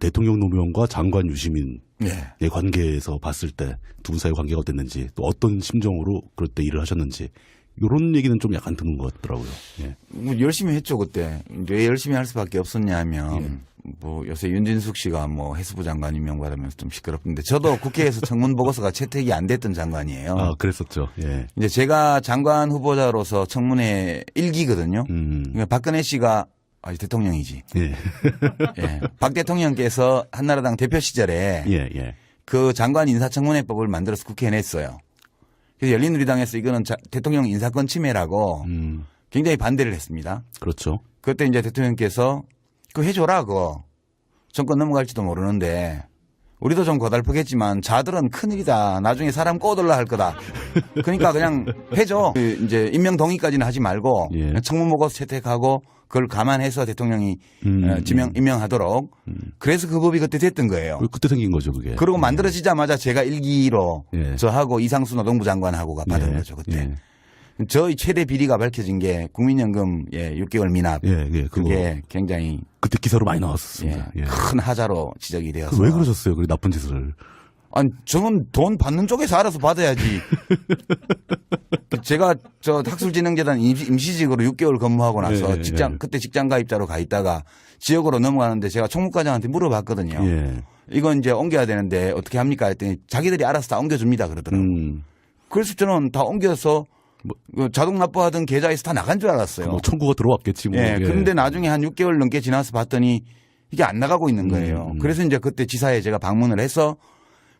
대통령 노무현과 장관 유시민의 예. 관계에서 봤을 때 두 분 사이 관계가 어땠는지 또 어떤 심정으로 그럴 때 일을 하셨는지 이런 얘기는 좀 약간 드문 것 같더라고요. 예. 뭐 열심히 했죠 그때. 왜 열심히 할 수밖에 없었냐면 뭐 요새 윤진숙 씨가 뭐 해수부 장관 임명받으면서 좀 시끄럽던데 저도 국회에서 청문 보고서가 채택이 안 됐던 장관이에요. 아, 그랬었죠. 예. 이제 제가 장관 후보자로서 청문회 1기거든요. 그러니까 박근혜 씨가 대통령이지. 예. 예. 박 대통령께서 한나라당 대표 시절에 예, 예. 그 장관 인사청문회법을 만들어서 국회에 냈어요. 그래서 열린우리당에서 이거는 대통령 인사권 침해라고 굉장히 반대를 했습니다. 그렇죠. 그때 이제 대통령께서 그거 해줘라, 그거. 정권 넘어갈지도 모르는데 우리도 좀 고달프겠지만 자들은 큰일이다. 나중에 사람 꼬들라 할 거다. 그러니까 그냥 해줘. 이제 임명 동의까지는 하지 말고 예. 청문 보고서 채택하고 그걸 감안해서 대통령이 임명하도록. 그래서 그 법이 그때 됐던 거예요. 그때 생긴 거죠, 그게. 그리고 만들어지자마자 제가 1기로 예. 저하고 이상수 노동부 장관하고가 받은 거죠, 그때. 예. 저희 최대 비리가 밝혀진 게 국민연금 6개월 미납. 예, 예. 그게 굉장히 그때 기사로 많이 나왔었습니다. 예. 큰 하자로 지적이 되어서. 왜 그러셨어요? 그 나쁜 짓을. 아니, 저는 돈 받는 쪽에서 알아서 받아야지. 제가 저 학술진흥재단 임시직으로 6개월 근무하고 나서 예, 직장, 예. 그때 직장 가입자로 가 있다가 지역으로 넘어가는데 제가 총무과장한테 물어봤거든요. 예. 이건 이제 옮겨야 되는데 어떻게 합니까? 했더니 자기들이 알아서 다 옮겨줍니다. 그러더라고요. 그래서 저는 다 옮겨서 자동 납부하던 계좌에서 다 나간 줄 알았어요. 뭐 청구가 들어왔겠지 뭐. 예. 그런데 나중에 한 6개월 넘게 지나서 봤더니 이게 안 나가고 있는 거예요. 그래서 이제 그때 지사에 제가 방문을 해서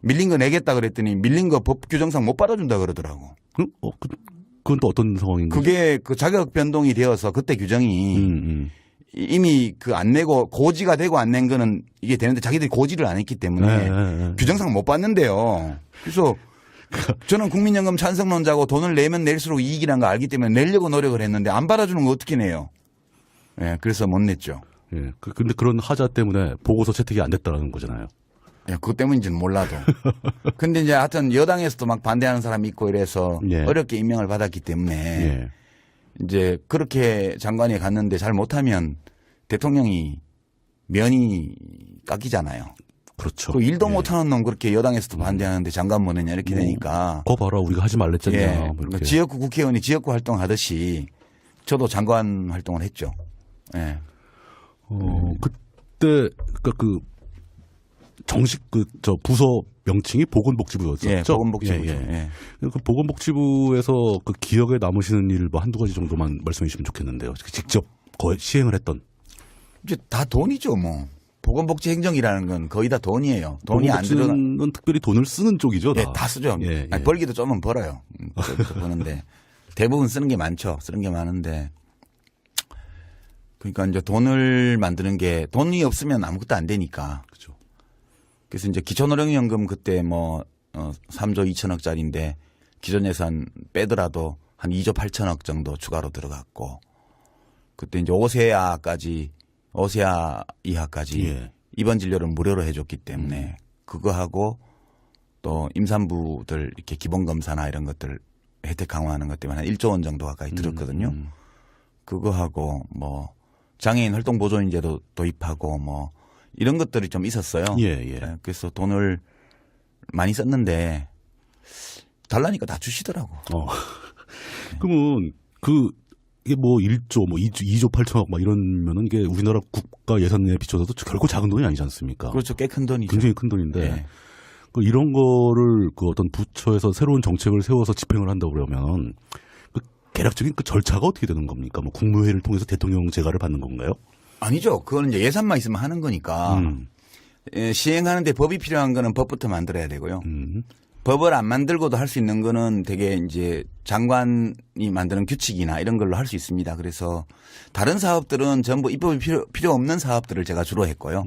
밀린 거 내겠다 그랬더니 밀린 거 법 규정상 못 받아준다 그러더라고. 그건 또 어떤 상황인가요? 그게 그 자격 변동이 되어서 그때 규정이 이미 그 안 내고 고지가 되고 안 낸 거는 이게 되는데 자기들이 고지를 안 했기 때문에 규정상 못 받는데요. 그래서 저는 국민연금 찬성론자고 돈을 내면 낼수록 이익이라는 거 알기 때문에 내려고 노력을 했는데 안 받아주는 거 어떻게 내요? 예, 그래서 못 냈죠. 예. 근데 그런 하자 때문에 보고서 채택이 안 됐다는 거잖아요. 예, 그것 때문인지는 몰라도. 근데 이제 하여튼 여당에서도 막 반대하는 사람이 있고 이래서 예. 어렵게 임명을 받았기 때문에 예. 이제 그렇게 장관이 갔는데 잘 못하면 대통령이 면이 깎이잖아요. 그렇죠. 그 일도 예. 못하는 놈 그렇게 여당에서도 반대하는데 장관 보내냐 이렇게 되니까. 거 봐라 우리가 하지 말랬잖냐. 예. 뭐 이렇게. 지역구 국회의원이 지역구 활동하듯이 저도 장관 활동을 했죠. 예. 그때 그 정식 저 부서 명칭이 보건복지부였었죠. 예, 보건복지부죠. 예, 예. 예. 그 보건복지부에서 그 기억에 남으시는 일 뭐 한두 가지 정도만 말씀해 주시면 좋겠는데요. 직접 시행을 했던. 이제 다 돈이죠, 뭐. 보건복지 행정이라는 건 거의 다 돈이에요. 돈이 안 들어가. 보건복지는 특별히 돈을 쓰는 쪽이죠. 예, 다 쓰죠. 예, 예. 아니, 벌기도 좀은 벌어요. 버는데 대부분 쓰는 게 많죠. 쓰는 게 많은데. 그러니까 이제 돈을 만드는 게 돈이 없으면 아무것도 안 되니까. 그렇죠. 그래서 이제 기초노령연금 그때 뭐 3조 2천억짜리인데 기존 예산 빼더라도 한 2조 8천억 정도 추가로 들어갔고 그때 이제 5세아 이하까지 예. 입원 진료를 무료로 해줬기 때문에 그거 하고 또 임산부들 이렇게 기본 검사나 이런 것들 혜택 강화하는 것 때문에 한 1조 원 정도 가까이 들었거든요. 그거 하고 뭐 장애인 활동 보조인제도 도입하고 뭐 이런 것들이 좀 있었어요. 예, 예. 그래서 돈을 많이 썼는데 달라니까 다 주시더라고. 그러면 이게 뭐 1조, 뭐 2조 8천억 막 이러면은 이게 우리나라 국가 예산에 비춰서도 결코 작은 돈이 아니지 않습니까? 그렇죠. 꽤 큰 돈이죠. 굉장히 큰 돈인데 예. 이런 거를 그 어떤 부처에서 새로운 정책을 세워서 집행을 한다고 그러면 그 개략적인 그 절차가 어떻게 되는 겁니까? 뭐 국무회의를 통해서 대통령 재가를 받는 건가요? 아니죠. 그거는 이제 예산만 있으면 하는 거니까 시행하는데 법이 필요한 거는 법부터 만들어야 되고요. 법을 안 만들고도 할 수 있는 거는 되게 이제 장관이 만드는 규칙이나 이런 걸로 할 수 있습니다. 그래서 다른 사업들은 전부 입법이 필요 없는 사업들을 제가 주로 했고요.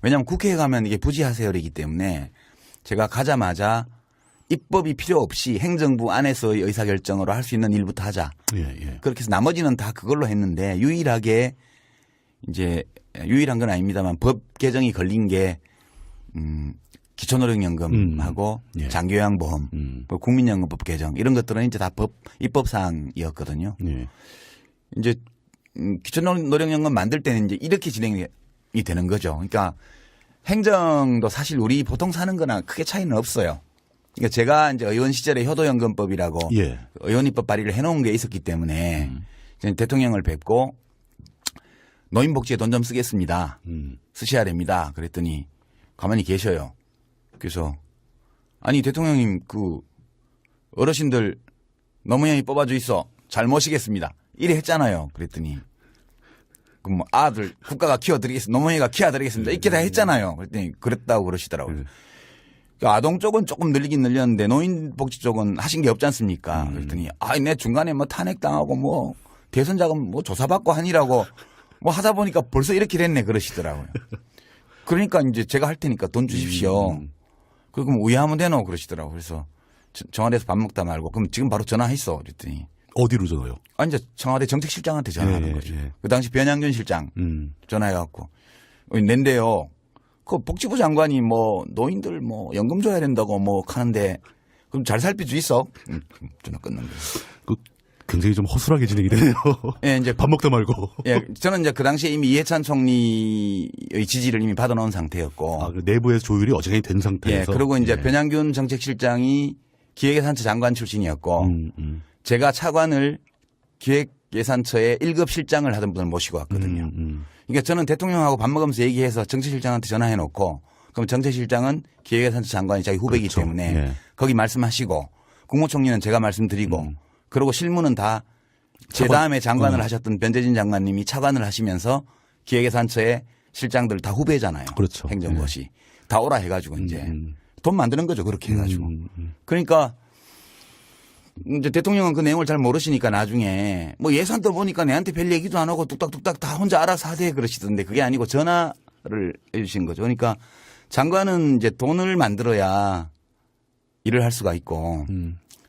왜냐하면 국회에 가면 이게 부지하세요이기 때문에 제가 가자마자 입법이 필요 없이 행정부 안에서의 의사결정으로 할 수 있는 일부터 하자. 예, 예. 그렇게 해서 나머지는 다 그걸로 했는데 유일하게 이제 유일한 건 아닙니다만 법 개정이 걸린 게 기초노령연금하고 예. 장기요양보험, 뭐 국민연금법 개정 이런 것들은 이제 다 입법 사항이었거든요. 예. 이제 기초노령연금 만들 때는 이제 이렇게 진행이 되는 거죠. 그러니까 행정도 사실 우리 보통 사는 거나 크게 차이는 없어요. 그러니까 제가 이제 의원 시절에 효도연금법이라고 예. 의원입법 발의를 해놓은 게 있었기 때문에 대통령을 뵙고 노인복지에 돈 좀 쓰겠습니다. 쓰셔야 됩니다. 그랬더니 가만히 계셔요. 그래서 아니 대통령님 그 어르신들 노무현이 뽑아주이소. 잘 모시겠습니다. 이래 했잖아요. 그랬더니 그럼 뭐 아들 국가가 키워드리겠습니다. 노무현이가 키워드리겠습니다. 이렇게 다 했잖아요. 그랬더니 그랬다고 그러시더라고요. 그러니까 아동 쪽은 조금 늘리긴 늘렸는데 노인복지 쪽은 하신 게 없지 않습니까? 그랬더니 내 중간에 뭐 탄핵당하고 뭐 대선 자금 뭐 조사받고 하니라고 뭐 하다 보니까 벌써 이렇게 됐네 그러시더라고요. 그러니까 이제 제가 할 테니까 돈 주십시오. 그럼 우회하면 되노 그러시더라고요. 그래서 청와대에서 밥 먹다 말고 그럼 지금 바로 전화했어. 그랬더니 어디로 전화요? 이제 청와대 정책실장한테 전화하는 거죠. 그 당시 변양균 실장 전화해갖고 낸데요. 그 복지부 장관이 뭐 노인들 뭐 연금 줘야 된다고 뭐 하는데 그럼 잘 살펴주 있어. 전화 끊는 거예요. 그 굉장히 좀 허술하게 진행이 되네요. 예, 이제 밥 먹다 말고. 예, 저는 이제 그 당시에 이미 이해찬 총리의 지지를 이미 받아놓은 상태였고. 그 내부에서 조율이 어지간히 된 상태에서. 예, 그리고 이제 변양균 정책실장이 기획예산처 장관 출신이었고, 제가 차관을 기획예산처의 1급 실장을 하던 분을 모시고 왔거든요. 그러니까 저는 대통령하고 밥 먹으면서 얘기해서 정책실장한테 전화해놓고, 그럼 정책실장은 기획예산처 장관이 자기 후배이기 그렇죠. 때문에 예. 거기 말씀하시고, 국무총리는 제가 말씀드리고, 그리고 실무는 다 제 다음에 장관을 하셨던 변재진 장관님이 차관을 하시면서 기획예산처의 실장들 다 후배잖아요. 그렇죠. 행정고시. 다 오라 해가지고 이제 돈 만드는 거죠. 그렇게 해가지고. 그러니까 이제 대통령은 그 내용을 잘 모르시니까 나중에 뭐 예산도 보니까 내한테 별 얘기도 안 하고 뚝딱뚝딱 다 혼자 알아서 하되 그러시던데 그게 아니고 전화를 해 주신 거죠. 그러니까 장관은 이제 돈을 만들어야 일을 할 수가 있고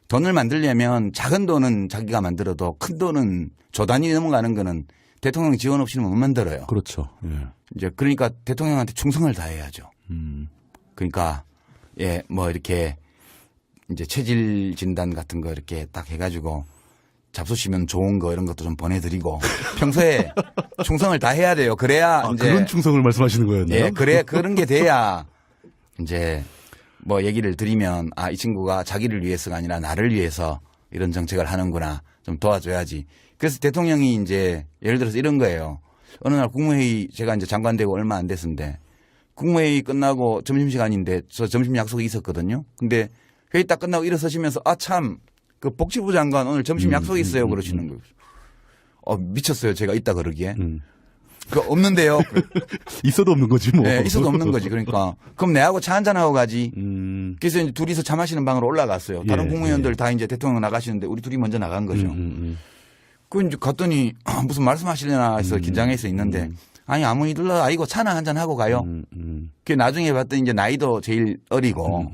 돈을 만들려면 작은 돈은 자기가 만들어도 큰 돈은 조 단위 넘어가는 거는 대통령 지원 없이는 못 만들어요. 그렇죠. 예. 이제 그러니까 대통령한테 충성을 다해야죠. 그러니까 예, 뭐 이렇게 이제 체질 진단 같은 거 이렇게 딱 해가지고 잡수시면 좋은 거 이런 것도 좀 보내드리고 평소에 충성을 다해야 돼요. 그래야 이제 그런 충성을 말씀하시는 거였나요? 예, 그래 그런 게 돼야 이제 뭐 얘기를 드리면 이 친구가 자기를 위해서가 아니라 나를 위해서 이런 정책을 하는구나 좀 도와줘야지. 그래서 대통령이 이제 예를 들어서 이런 거예요. 어느 날 국무회의 제가 이제 장관 되고 얼마 안 됐는데 국무회의 끝나고 점심시간인데 저 점심 약속이 있었거든요. 근데 회의 딱 끝나고 일어서시면서 참 그 복지부 장관 오늘 점심 약속이 있어요 그러시는 거예요. 미쳤어요. 제가 있다 그러기에. 그거 없는데요. 있어도 없는 거지 뭐. 네, 있어도 없는 거지. 그러니까 그럼 내하고 차 한잔하고 가지. 그래서 이제 둘이서 차 마시는 방으로 올라갔어요. 다른 국무위원들 다 이제 대통령 나가시는데 우리 둘이 먼저 나간 거죠. 그 이제 갔더니 무슨 말씀하시려나 해서 긴장해서 있는데 아니 아무 일 들러 아이고 차나 한잔 하고 가요. 그 나중에 봤더니 이제 나이도 제일 어리고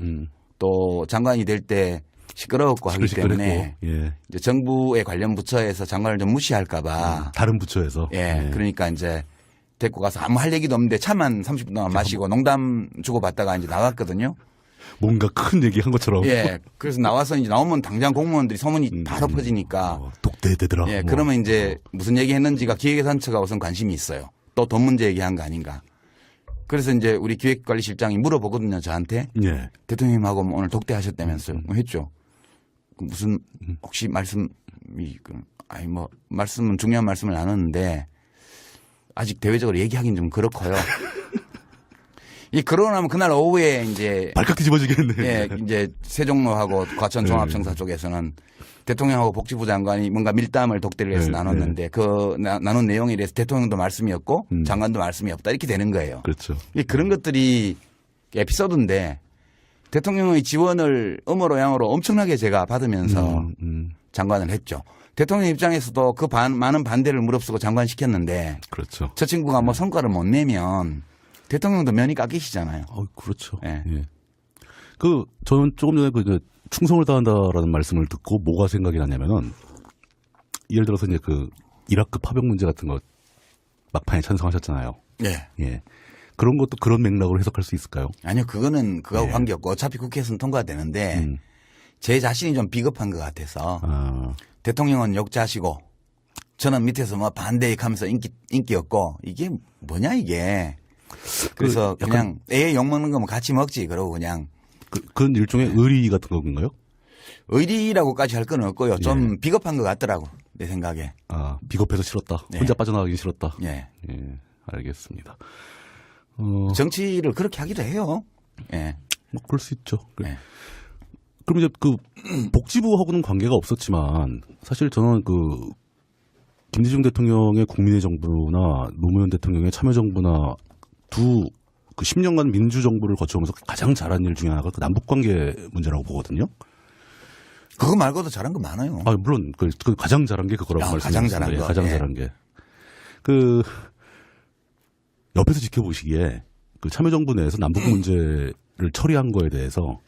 또 장관이 될 때 시끄러웠고 하기 때문에 예. 이제 정부의 관련 부처에서 장관을 좀 무시할까봐 다른 부처에서 예, 그러니까 이제 데리고 가서 아무 할 얘기도 없는데 차만 30분 동안 마시고 농담 주고 받다가 이제 나갔거든요. 뭔가 큰 얘기 한 것처럼. 예, 그래서 나와서 이제 나오면 당장 공무원들이 소문이 바로 퍼지니까 독대되더라. 예, 그러면 이제 무슨 얘기 했는지가 기획예산처가 우선 관심이 있어요. 또 돈 문제 얘기한 거 아닌가. 그래서 이제 우리 기획관리실장이 물어보거든요, 저한테. 예. 대통령님하고 오늘 독대하셨다면서요. 했죠. 무슨 혹시 말씀이 뭐 말씀은 중요한 말씀을 나눴는데 아직 대외적으로 얘기하기는 좀 그렇고요. 그러고 나면 그날 오후에 이제 발칵 뒤집어지겠네. 예, 이제 세종로하고 과천 종합청사 쪽에서는 대통령하고 복지부 장관이 뭔가 밀담을 독대를 해서 나눴는데 그 나눈 내용에 대해서 대통령도 말씀이 없고 장관도 말씀이 없다 이렇게 되는 거예요. 그렇죠. 그런 것들이 에피소드인데 대통령의 지원을 음으로 양으로 엄청나게 제가 받으면서 장관을 했죠. 대통령 입장에서도 그 많은 반대를 무릅쓰고 장관 시켰는데 그렇죠. 저 친구가 뭐 성과를 못 내면 대통령도 면이 깎이시잖아요. 그렇죠. 예. 예. 저는 조금 전에 그 충성을 다한다라는 말씀을 듣고 뭐가 생각이 나냐면은 예를 들어서 이제 그 이라크 파병 문제 같은 거 막판에 찬성하셨잖아요. 예. 예. 그런 것도 그런 맥락으로 해석할 수 있을까요? 아니요, 그거는 그거하고 관계없고 어차피 국회에서는 통과되는데 제 자신이 좀 비겁한 것 같아서 대통령은 욕자시고 저는 밑에서 뭐 반대익 하면서 인기였고 이게 뭐냐 이게 그래서 약간 그냥 애 욕먹는 거면 같이 먹지 그러고 그냥 그런 일종의 의리 같은 건가요? 의리라고까지 할 건 없고요. 좀 예. 비겁한 것 같더라고 내 생각에. 아, 비겁해서 싫었다. 네. 혼자 빠져나가기 싫었다. 예. 예, 알겠습니다. 정치를 그렇게 하기도 해요. 예. 뭐 그럴 수 있죠. 예. 그럼 이제 그 복지부하고는 관계가 없었지만 사실 저는 그 김대중 대통령의 국민의 정부나 노무현 대통령의 참여정부나 두 그 10년간 민주정부를 거쳐오면서 가장 잘한 일 중에 하나가 그 남북관계 문제라고 보거든요. 그거 말고도 잘한 거 많아요. 아, 물론 그 가장 잘한 게 그거라고 가장 말씀드렸습니다. 잘한 거. 가장 예. 잘한 게. 그 옆에서 지켜보시기에 그 참여정부 내에서 남북 문제를 처리한 거에 대해서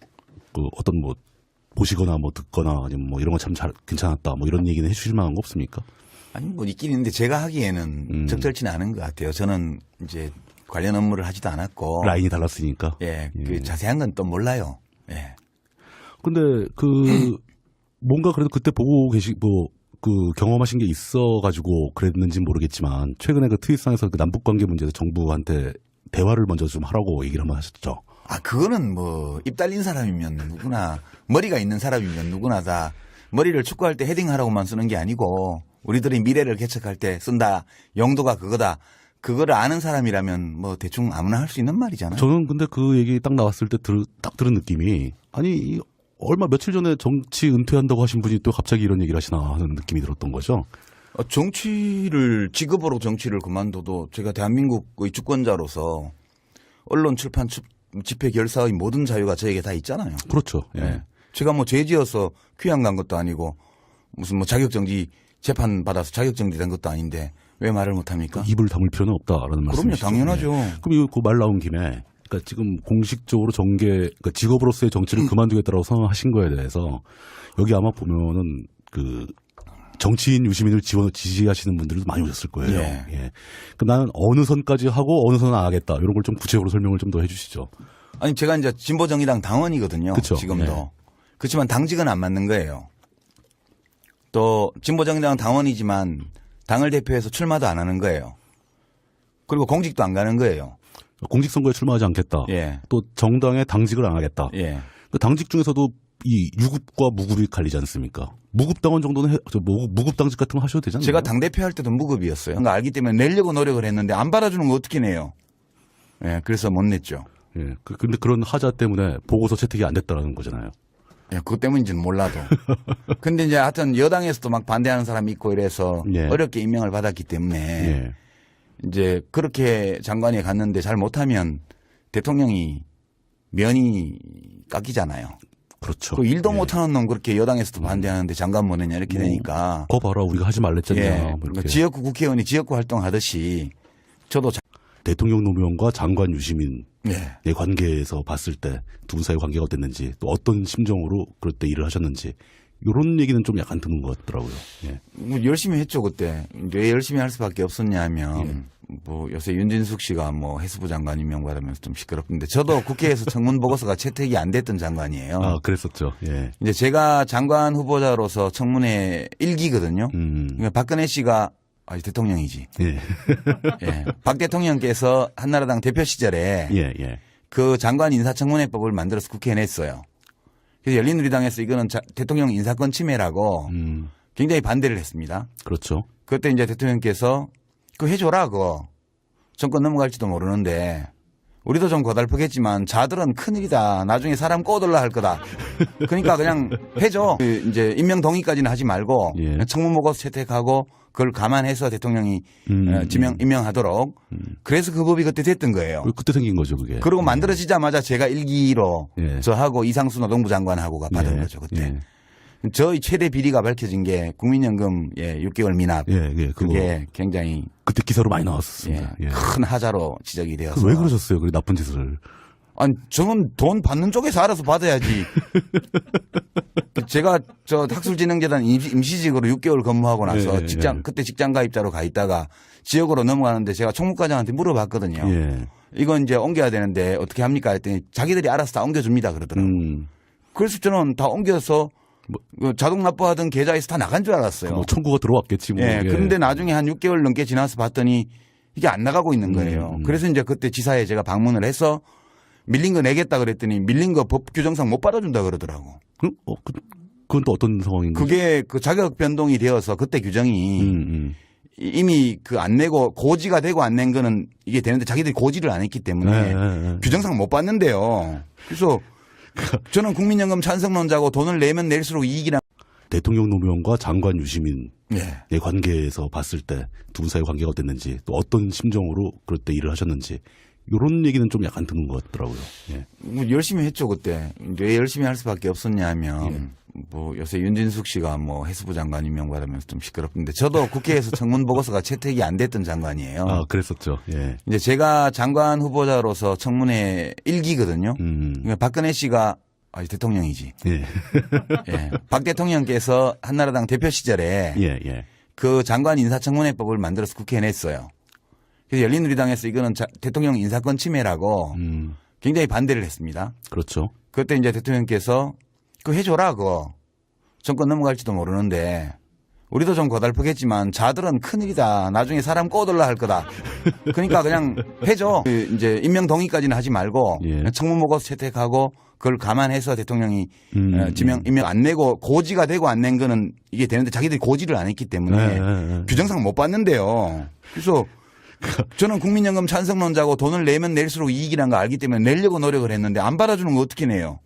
그 어떤 뭐 보시거나 뭐 듣거나 아니면 뭐 이런 거 참 잘 괜찮았다 뭐 이런 얘기는 해주실 만한 거 없습니까? 아니 뭐 있긴 있는데 제가 하기에는 적절치는 않은 것 같아요. 저는 이제 관련 업무를 하지도 않았고 라인이 달랐으니까. 예, 그 자세한 건 또 몰라요. 예. 근데 그 뭔가 그래도 그때 보고 계시고 그 경험하신 게 있어가지고 그랬는지 모르겠지만 최근에 그 트윗상에서 그 남북 관계 문제에서 정부한테 대화를 먼저 좀 하라고 얘기를 한번 하셨죠. 아 그거는 뭐 입 달린 사람이면 누구나 머리가 있는 사람이면 누구나 다 머리를 축구할 때 헤딩하라고만 쓰는 게 아니고 우리들의 미래를 개척할 때 쓴다 용도가 그거다. 그거를 아는 사람이라면 뭐 대충 아무나 할 수 있는 말이잖아요. 저는 근데 그 얘기 딱 나왔을 때 딱 들은 느낌이 아니 얼마 며칠 전에 정치 은퇴한다고 하신 분이 또 갑자기 이런 얘기를 하시나 하는 느낌이 들었던 거죠. 정치를 직업으로 정치를 그만둬도 제가 대한민국의 주권자로서 언론 출판 집회 결사의 모든 자유가 저에게 다 있잖아요. 그렇죠. 예. 예. 제가 뭐 죄지어서 귀양 간 것도 아니고 무슨 뭐 자격정지 재판 받아서 자격정지 된 것도 아닌데 왜 말을 못합니까? 입을 다물 필요는 없다라는 말씀이시죠. 그럼요, 당연하죠. 예. 그럼 이거 그 말 나온 김에 그러니까 지금 공식적으로 그러니까 직업으로서의 정치를 그만두겠다라고 선언하신 거에 대해서 여기 아마 보면은 그 정치인 유시민을 지지하시는 분들도 많이 오셨을 거예요. 예. 예. 그럼 나는 어느 선까지 하고 어느 선은 안 하겠다 이런 걸 좀 구체적으로 설명을 좀 더 해주시죠. 아니 제가 이제 진보정의당 당원이거든요. 그쵸. 지금도. 네. 그렇지만 당직은 안 맞는 거예요. 또 진보정의당 당원이지만 당을 대표해서 출마도 안 하는 거예요. 그리고 공직도 안 가는 거예요. 공직선거에 출마하지 않겠다. 예. 또 정당에 당직을 안 하겠다. 예. 그 당직 중에서도 이 유급과 무급이 갈리지 않습니까? 무급당원 정도는 무급당직 같은 거 하셔도 되잖아요. 제가 당대표 할 때도 무급이었어요. 그러니까 알기 때문에 내려고 노력을 했는데 안 받아주는 거 어떻게 내요? 예. 그래서 못 냈죠. 예. 근데 그런 하자 때문에 보고서 채택이 안 됐다라는 거잖아요. 예, 그것 때문인지는 몰라도. 근데 이제 하여튼 여당에서도 막 반대하는 사람이 있고 이래서 예. 어렵게 임명을 받았기 때문에 예. 이제 그렇게 장관이 갔는데 잘 못하면 대통령이 면이 깎이잖아요. 그렇죠. 그 일도 예. 못하는 놈 그렇게 여당에서도 반대하는데 장관 보내냐 이렇게 되니까. 거 봐라 우리가 하지 말랬잖냐. 예. 뭐 그러니까 이렇게. 지역구 국회의원이 지역구 활동하듯이 저도 대통령 노무현과 장관 유시민의 예. 관계에서 봤을 때 두 분 사이 관계가 어땠는지 또 어떤 심정으로 그럴 때 일을 하셨는지 이런 얘기는 좀 약간 드는 것 같더라고요. 예. 뭐 열심히 했죠 그때. 왜 열심히 할 수밖에 없었냐 하면 뭐 요새 윤진숙 씨가 뭐 해수부 장관 임명받으면서 좀 시끄럽던데 저도 국회에서 청문 보고서가 채택이 안 됐던 장관이에요. 아 그랬었죠. 예. 이제 제가 장관 후보자로서 청문회 1기거든요. 그러니까 박근혜 씨가 대통령이지. 예. 예. 박 대통령께서 한나라당 대표 시절에 예. 예. 그 장관 인사청문회법을 만들어서 국회에 냈어요. 그래서 열린우리당에서 이거는 대통령 인사권 침해라고 굉장히 반대를 했습니다. 그렇죠. 그때 이제 대통령께서 그거 해줘라 그거. 정권 넘어갈지도 모르는데 우리도 좀 고달프겠지만 자들은 큰일이다. 나중에 사람 꼬들라 할 거다. 그러니까 그냥 해줘. 이제 임명 동의까지는 하지 말고 예. 청문 보고서 채택하고 그걸 감안해서 대통령이 임명하도록. 그래서 그 법이 그때 됐던 거예요. 그때 생긴 거죠 그게. 그리고 만들어지자마자 제가 1기로 예. 저하고 이상수 노동부 장관하고가 받은 거죠 그때. 예. 저희 최대 비리가 밝혀진 게 국민연금 6개월 미납. 예, 예, 그게 굉장히 그때 기사로 많이 나왔었습니다. 예. 큰 하자로 지적이 되어서. 왜 그러셨어요? 그 나쁜 짓을. 아니, 저는 돈 받는 쪽에서 알아서 받아야지. 제가 저 학술진흥재단 임시직으로 6개월 근무하고 나서 예. 그때 직장 가입자로 가 있다가 지역으로 넘어가는데 제가 총무과장한테 물어봤거든요. 예. 이건 이제 옮겨야 되는데 어떻게 합니까? 했더니 자기들이 알아서 다 옮겨줍니다. 그러더라고요. 그래서 저는 다 옮겨서 자동 납부하던 계좌에서 다 나간 줄 알았어요. 뭐 청구가 들어왔겠지 뭐. 예. 그런데 나중에 한 6개월 넘게 지나서 봤더니 이게 안 나가고 있는 거예요. 그래서 이제 그때 지사에 제가 방문을 해서 밀린 거 내겠다 그랬더니 밀린 거 법 규정상 못 받아준다 그러더라고. 그건 또 어떤 상황인가요? 그게 그 자격 변동이 되어서 그때 규정이 이미 그 안 내고 고지가 되고 안 낸 거는 이게 되는데 자기들이 고지를 안 했기 때문에 규정상 못 받는데요. 그래서 저는 국민연금 찬성론자고 돈을 내면 낼수록 이익이라. 대통령 노무현과 장관 유시민의 예. 관계에서 봤을 때 두 분 사이 관계가 어땠는지 또 어떤 심정으로 그럴 때 일을 하셨는지 이런 얘기는 좀 약간 드문 것 같더라고요. 예. 뭐 열심히 했죠 그때. 왜 열심히 할 수밖에 없었냐면 뭐 요새 윤진숙 씨가 뭐 해수부 장관 임명받으면서 좀 시끄럽던데 저도 국회에서 청문 보고서가 채택이 안 됐던 장관이에요. 아, 그랬었죠. 예. 이제 제가 장관 후보자로서 청문회 1기거든요. 그러니까 박근혜 씨가 대통령이지. 예. 예. 박 대통령께서 한나라당 대표 시절에 예. 그 장관 인사청문회법을 만들어서 국회에 냈어요. 그래서 열린우리당에서 이거는 대통령 인사권 침해라고 굉장히 반대를 했습니다. 그렇죠. 그때 이제 대통령께서 그거 해줘라, 그거. 정권 넘어갈지도 모르는데 우리도 좀 고달프겠지만 자들은 큰일이다. 나중에 사람 꼬들라 할 거다. 그러니까 그냥 해줘. 이제 임명 동의까지는 하지 말고 청문 보고서 채택하고 그걸 감안해서 대통령이 임명 안 내고 고지가 되고 안 낸 거는 이게 되는데 자기들이 고지를 안 했기 때문에 규정상 못 받는데요. 그래서 저는 국민연금 찬성론자고 돈을 내면 낼수록 이익이라는 거 알기 때문에 내려고 노력을 했는데 안 받아주는 거 어떻게 내요?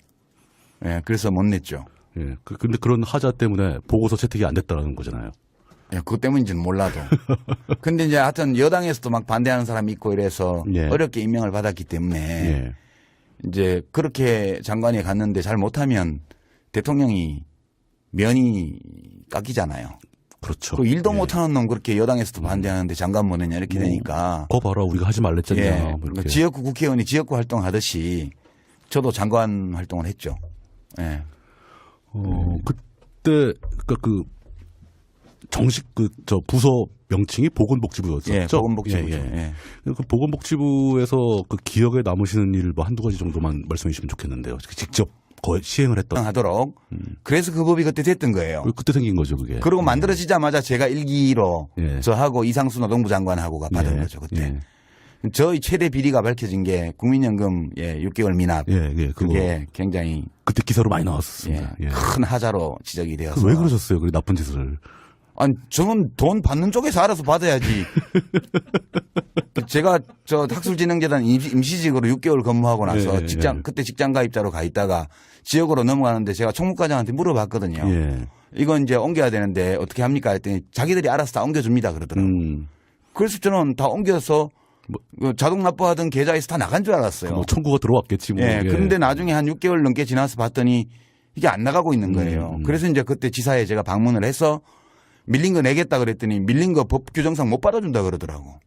예, 그래서 못 냈죠. 예. 근데 그런 하자 때문에 보고서 채택이 안 됐다는 거잖아요. 예, 그것 때문인지는 몰라도. 근데 이제 하여튼 여당에서도 막 반대하는 사람이 있고 이래서 어렵게 임명을 받았기 때문에 이제 그렇게 장관에 갔는데 잘 못하면 대통령이 면이 깎이잖아요. 그렇죠. 그 일도 못하는 놈 그렇게 여당에서도 반대하는데 장관 보내냐 이렇게 되니까. 그거 봐라 우리가 하지 말랬잖아요. 예, 뭐 이렇게. 지역구 국회의원이 지역구 활동하듯이 저도 장관 활동을 했죠. 예. 그때 그 정식 저 부서 명칭이 보건복지부였었죠. 예, 보건복지부죠. 예. 그 보건복지부에서 그 기억에 남으시는 일 뭐 한두 가지 정도만 말씀해 주시면 좋겠는데요. 직접 시행을 했던. 하도록. 그래서 그 법이 그때 됐던 거예요. 그때 생긴 거죠, 그게. 그리고 만들어지자마자 제가 1기로 예. 저하고 이상수 노동부 장관하고가 받은 거죠, 그때. 저희 최대 비리가 밝혀진 게 국민연금 6개월 미납. 그게 굉장히 그때 기사로 많이 나왔었습니다. 큰 하자로 지적이 되어서. 왜 그러셨어요? 그 나쁜 짓을. 아니, 저는 돈 받는 쪽에서 알아서 받아야지. 제가 저 학술진흥재단 임시직으로 6개월 근무하고 나서 그때 직장 가입자로 가 있다가 지역으로 넘어가는데 제가 총무과장한테 물어봤거든요. 이건 이제 옮겨야 되는데 어떻게 합니까? 했더니 자기들이 알아서 다 옮겨줍니다. 그러더라고요. 그래서 저는 다 옮겨서 자동 납부하던 계좌에서 다 나간 줄 알았어요. 뭐 청구가 들어왔겠지. 뭐. 그런데 나중에 한 6개월 넘게 지나서 봤더니 이게 안 나가고 있는 거예요. 그래서 이제 그때 지사에 제가 방문을 해서 밀린 거 내겠다 그랬더니 밀린 거 법 규정상 못 받아준다 그러더라고.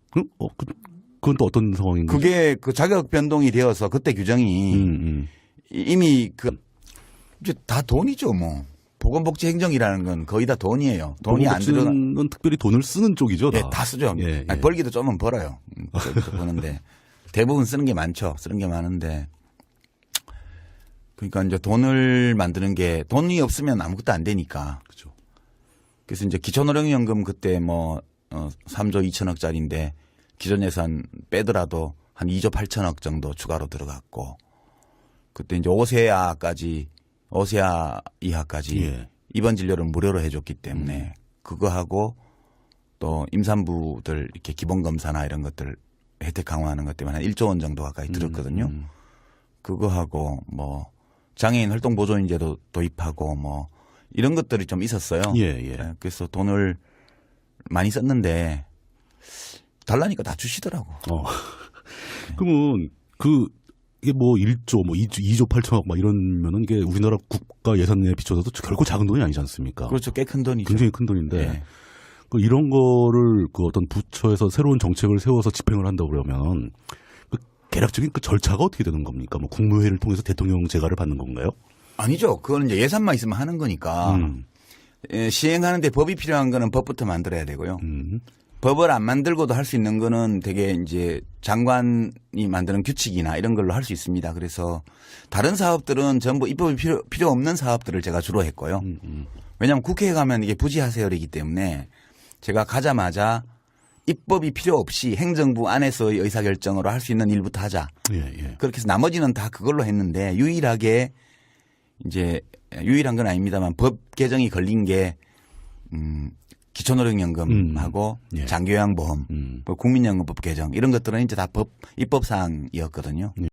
그건 또 어떤 상황인가요? 그게 그 자격 변동이 되어서 그때 규정이 이미 이제 다 돈이죠 뭐. 보건복지 행정이라는 건 거의 다 돈이에요. 돈이 안 들어간. 특별히 돈을 쓰는 쪽이죠. 다. 다 쓰죠. 아니, 벌기도 좀은 벌어요. 버는데 대부분 쓰는 게 많죠. 쓰는 게 많은데. 그러니까 이제 돈을 만드는 게 돈이 없으면 아무것도 안 되니까. 그렇죠. 그래서 이제 기초노령연금 그때 뭐 3조 2천억짜리인데 기존 예산 빼더라도 한 2조 8천억 정도 추가로 들어갔고 그때 이제 5세아 이하까지 입원 진료를 무료로 해줬기 때문에 그거 하고 또 임산부들 이렇게 기본 검사나 이런 것들 혜택 강화하는 것 때문에 한 1조 원 정도 가까이 들었거든요. 그거 하고 뭐 장애인 활동 보조인제도 도입하고 뭐 이런 것들이 좀 있었어요. 그래서 돈을 많이 썼는데 달라니까 다 주시더라고. 그러면 이게 뭐 1조, 뭐 2조 8천억 막 이러면은 이게 우리나라 국가 예산에 비춰서도 결코 작은 돈이 아니지 않습니까? 그렇죠. 꽤 큰 돈이죠. 굉장히 큰 돈인데 이런 거를 어떤 부처에서 새로운 정책을 세워서 집행을 한다고 그러면 개략적인 절차가 어떻게 되는 겁니까? 뭐 국무회의를 통해서 대통령 재가를 받는 건가요? 아니죠. 그거는 이제 예산만 있으면 하는 거니까 시행하는데 법이 필요한 거는 법부터 만들어야 되고요. 법을 안 만들고도 할 수 있는 거는 되게 이제 장관이 만드는 규칙이나 이런 걸로 할 수 있습니다. 그래서 다른 사업들은 전부 입법이 필요 없는 사업들을 제가 주로 했고요. 왜냐하면 국회에 가면 이게 부지하세요이기 때문에 제가 가자마자 입법이 필요 없이 행정부 안에서의 의사결정으로 할 수 있는 일부터 하자. 예, 예. 그렇게 해서 나머지는 다 그걸로 했는데 유일하게 이제 유일한 건 아닙니다만 법 개정이 걸린 게 기초노령연금하고 예. 장기요양보험, 국민연금법 개정 이런 것들은 이제 다 입법 사항이었거든요.